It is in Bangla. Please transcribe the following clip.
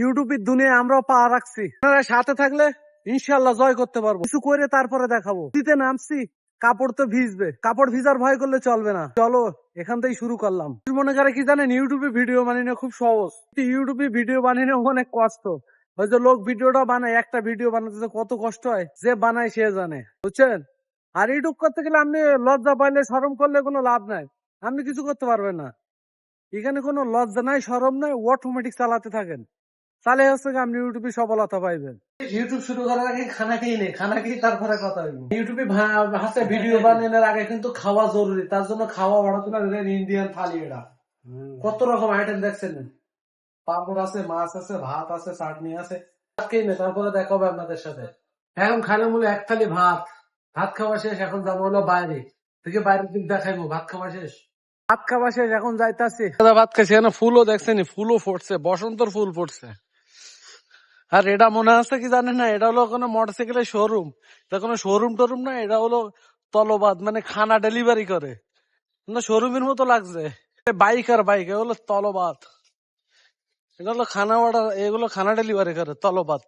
ইউটিউবের দুনিয়ায় আমরাও পা রাখছি, আপনারা সাথে থাকলে ইনশাল্লাহ জয় করতে পারবো। কিছু করে তারপরে দেখাবো। নদীতে নামছি, কাপড় তো ভিজবে, কাপড় ভিজার ভয় করলে চলবে না। চলো এখান থেকেই শুরু করলাম। মনে করে কি জানেন, ইউটিউবে ভিডিও বানানো খুব সহজ, ইউটিউবে ভিডিও বানানো অনেক কষ্ট। ওই যে লোক ভিডিওটা বানায়, একটা ভিডিও বানাতে যে কত কষ্ট হয়, যে বানায় সে জানে, বুঝছেন। আর ইউটিউব করতে গেলে আপনি লজ্জা পাইলে, শরম করলে কোনো লাভ নাই, আপনি কিছু করতে পারবেন না। এখানে কোনো লজ্জা নাই, শরম নাই, অটোমেটিক চালাতে থাকেন, তাহলে হচ্ছে আপনি ইউটিউবে সফলতা পাইবেন। ইউটিউব শুরু করার আগে খানা খেয়ে নেই, খানা খেয়ে তারপরে কথা হইব। ইউটিউবে হাতে ভিডিও বানানোর আগে কিন্তু খাওয়া জরুরি, তার জন্য খাওয়া পড়াশোনা ইন্ডিয়ান থালি। এটা কত রকম আইটেম দেখছেন, পাপড় আছে, মাছ আছে, ভাত আছে, চাটনি আছে। খেয়ে নে, তারপরে দেখা হবে আপনাদের সাথে। এখন খাইলে মূলে এক থালি ভাত, ভাত খাওয়া শেষ, এখন যাবো হলো বাইরে থেকে, বাইরের দিক দেখাইবো। ভাত খাওয়া শেষ, ভাত খাওয়া শেষ, এখন যাইতাছি। ভাত খাইছি, এখানে ফুলও দেখছেন, ফুলও ফুটছে, বসন্তর ফুল ফুটছে। আর এটা মনে আছে কি জানেন না, এটা হলো কোনো মোটরসাইকেলের শোরুম, এটা কোনো শোরুম টোরুম না, এটা হলো তলবাদ, মানে খানা ডেলিভারি করে। শোরুমের মতো লাগছে, বাইক আর বাইক, এগুলো তলবাদ, এটা হলো খানা অর্ডার, এগুলো খানা ডেলিভারি করে, তলবাদ।